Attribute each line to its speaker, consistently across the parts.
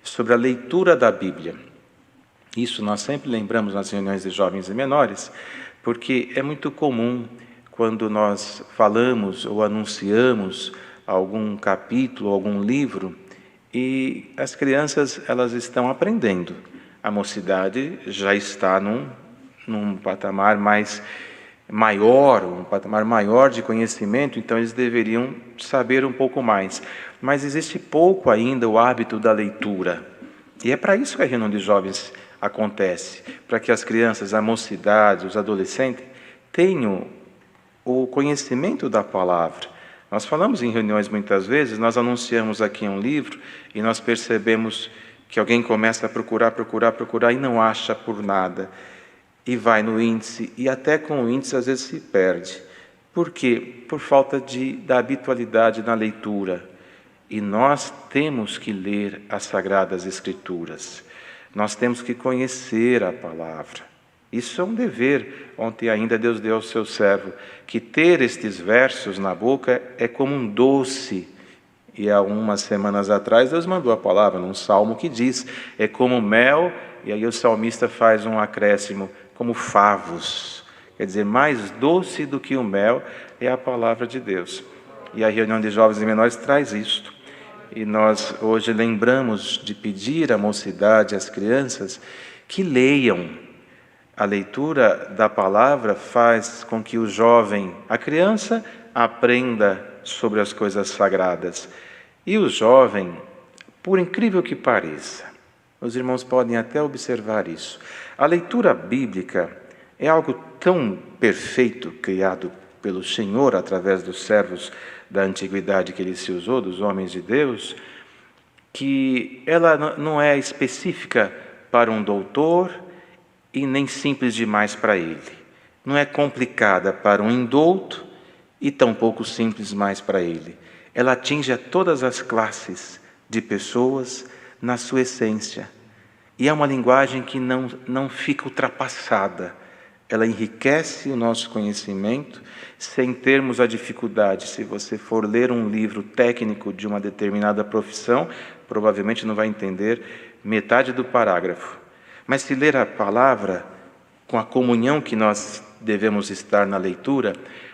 Speaker 1: sobre a leitura da Bíblia. Isso nós sempre lembramos nas reuniões de jovens e menores, porque é muito comum quando nós falamos ou anunciamos algum capítulo, algum livro, e as crianças elas estão aprendendo. A mocidade já está num patamar maior, um patamar maior de conhecimento, então eles deveriam saber um pouco mais. Mas existe pouco ainda o hábito da leitura. E é para isso que a reunião de jovens acontece, para que as crianças, a mocidade, os adolescentes tenham o conhecimento da palavra. Nós falamos em reuniões muitas vezes, nós anunciamos aqui um livro e nós percebemos que alguém começa a procurar e não acha por nada. E vai no índice, e até com o índice às vezes se perde. Por quê? Por falta da habitualidade na leitura. E nós temos que ler as Sagradas Escrituras. Nós temos que conhecer a palavra. Isso é um dever. Ontem ainda Deus deu ao seu servo que ter estes versos na boca é como um doce. E há umas semanas atrás Deus mandou a palavra num salmo que diz, é como mel, e aí o salmista faz um acréscimo, como favos. Quer dizer, mais doce do que o mel é a palavra de Deus. E a reunião de jovens e menores traz isto. E nós hoje lembramos de pedir à mocidade, às crianças, que leiam. A leitura da palavra faz com que o jovem, a criança, aprenda sobre as coisas sagradas. E o jovem, por incrível que pareça, os irmãos podem até observar isso, a leitura bíblica é algo tão perfeito, criado pelo Senhor através dos servos da antiguidade que ele se usou, dos homens de Deus, que ela não é específica para um doutor e nem simples demais para ele. Não é complicada para um indouto e tampouco simples mais para ele. Ela atinge a todas as classes de pessoas na sua essência. E é uma linguagem que não fica ultrapassada. Ela enriquece o nosso conhecimento sem termos a dificuldade. Se você for ler um livro técnico de uma determinada profissão, provavelmente não vai entender metade do parágrafo. Mas se ler a palavra com a comunhão que nós devemos estar na leitura,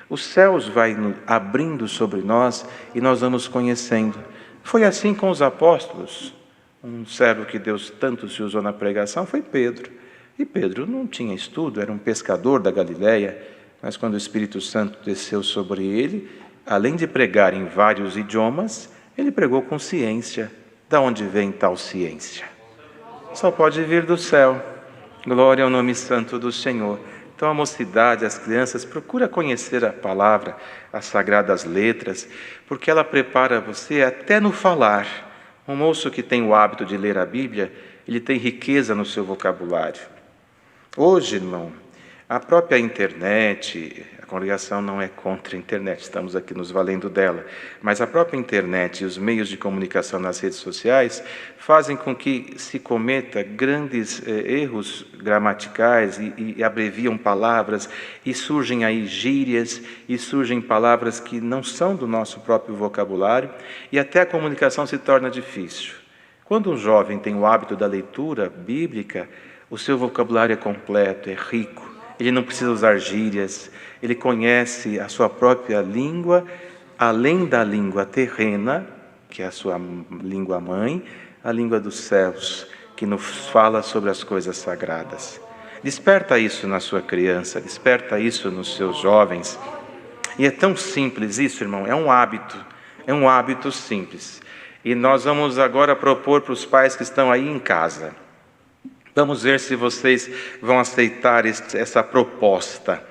Speaker 1: os céus vai abrindo sobre nós e nós vamos conhecendo. Foi assim com os apóstolos. Um servo que Deus tanto se usou na pregação foi Pedro. E Pedro não tinha estudo, era um pescador da Galileia, mas quando o Espírito Santo desceu sobre ele, além de pregar em vários idiomas, ele pregou com ciência. Da onde vem tal ciência? Só pode vir do céu. Glória ao nome santo do Senhor. Então a mocidade, as crianças, procura conhecer a palavra, as sagradas letras, porque ela prepara você até no falar. Um moço que tem o hábito de ler a Bíblia, ele tem riqueza no seu vocabulário. Hoje, irmão, a própria internet, a congregação não é contra a internet, estamos aqui nos valendo dela, mas a própria internet e os meios de comunicação nas redes sociais fazem com que se cometa grandes erros gramaticais e abreviam palavras, e surgem aí gírias, e surgem palavras que não são do nosso próprio vocabulário, e até a comunicação se torna difícil. Quando um jovem tem o hábito da leitura bíblica, o seu vocabulário é completo, é rico. Ele não precisa usar gírias, ele conhece a sua própria língua, além da língua terrena, que é a sua língua mãe, a língua dos céus, que nos fala sobre as coisas sagradas. Desperta isso na sua criança, desperta isso nos seus jovens. E é tão simples isso, irmão, é um hábito simples. E nós vamos agora propor para os pais que estão aí em casa. Vamos ver se vocês vão aceitar essa proposta.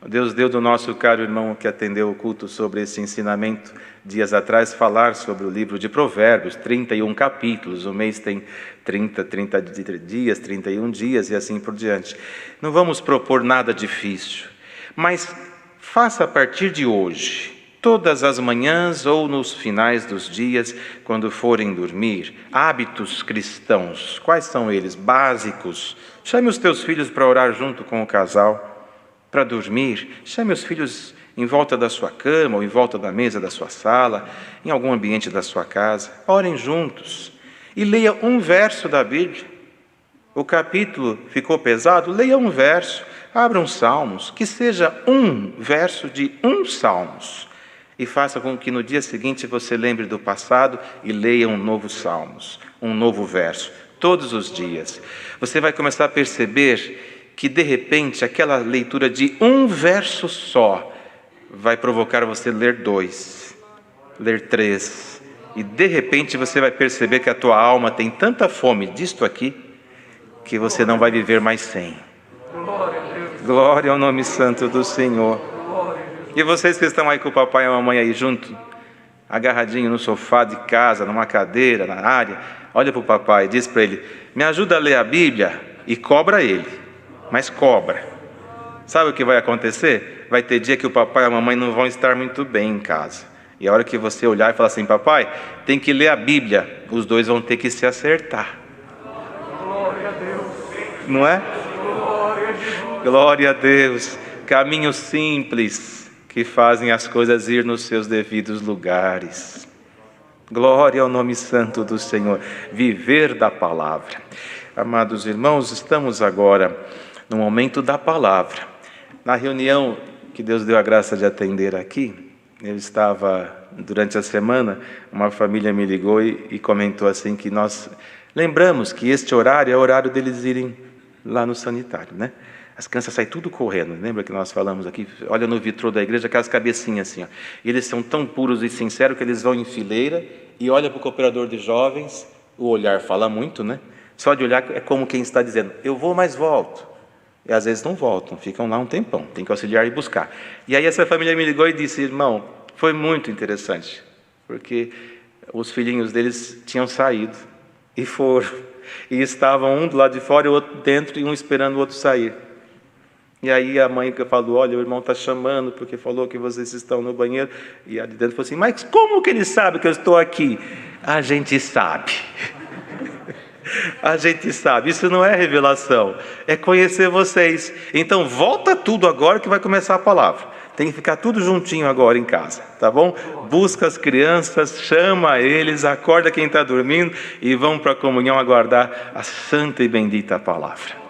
Speaker 1: Deus deu do nosso caro irmão que atendeu o culto sobre esse ensinamento dias atrás, falar sobre o livro de Provérbios, 31 capítulos, o mês tem 30 dias, 31 dias e assim por diante. Não vamos propor nada difícil, mas faça a partir de hoje, todas as manhãs ou nos finais dos dias, quando forem dormir, hábitos cristãos. Quais são eles? Básicos. Chame os teus filhos para orar junto com o casal, para dormir. Chame os filhos em volta da sua cama ou em volta da mesa da sua sala, em algum ambiente da sua casa. Orem juntos. E leia um verso da Bíblia. O capítulo ficou pesado? Leia um verso. Abra um Salmos, que seja um verso de um Salmos. E faça com que no dia seguinte você lembre do passado e leia um novo Salmos, um novo verso, todos os dias. Você vai começar a perceber que, de repente, aquela leitura de um verso só vai provocar você ler 2, ler 3. E, de repente, você vai perceber que a tua alma tem tanta fome disto aqui, que você não vai viver mais sem. Glória ao nome santo do Senhor. E vocês que estão aí com o papai e a mamãe aí junto, agarradinho no sofá de casa, numa cadeira, na área, olha para o papai e diz para ele: me ajuda a ler a Bíblia, e cobra ele, mas cobra. Sabe o que vai acontecer? Vai ter dia que o papai e a mamãe não vão estar muito bem em casa. E a hora que você olhar e falar assim: papai, tem que ler a Bíblia, os dois vão ter que se acertar.
Speaker 2: Glória a Deus.
Speaker 1: Não é?
Speaker 2: Glória a Deus.
Speaker 1: Glória a Deus. Caminhos simples que fazem as coisas ir nos seus devidos lugares. Glória ao nome santo do Senhor. Viver da palavra. Amados irmãos, estamos agora no momento da palavra. Na reunião que Deus deu a graça de atender aqui, eu estava, durante a semana, uma família me ligou e comentou assim que nós lembramos que este horário é o horário deles irem lá no sanitário, né? As crianças saem tudo correndo. Lembra que nós falamos aqui? Olha no vitrô da igreja, aquelas cabecinhas assim, ó. E eles são tão puros e sinceros que eles vão em fileira e olham para o cooperador de jovens. O olhar fala muito, né? Só de olhar é como quem está dizendo: eu vou, mas volto. E às vezes não voltam, ficam lá um tempão. Tem que auxiliar e buscar. E aí essa família me ligou e disse: irmão, foi muito interessante, porque os filhinhos deles tinham saído e foram. E estavam um do lado de fora e o outro dentro, e um esperando o outro sair. E aí a mãe falou: olha, o irmão está chamando porque falou que vocês estão no banheiro. E a de dentro falou assim: mas como que ele sabe que eu estou aqui? A gente sabe. A gente sabe. Isso não é revelação, é conhecer vocês. Então volta tudo agora que vai começar a palavra. Tem que ficar tudo juntinho agora em casa, tá bom? Busca as crianças, chama eles, acorda quem está dormindo e vão para a comunhão aguardar a santa e bendita palavra.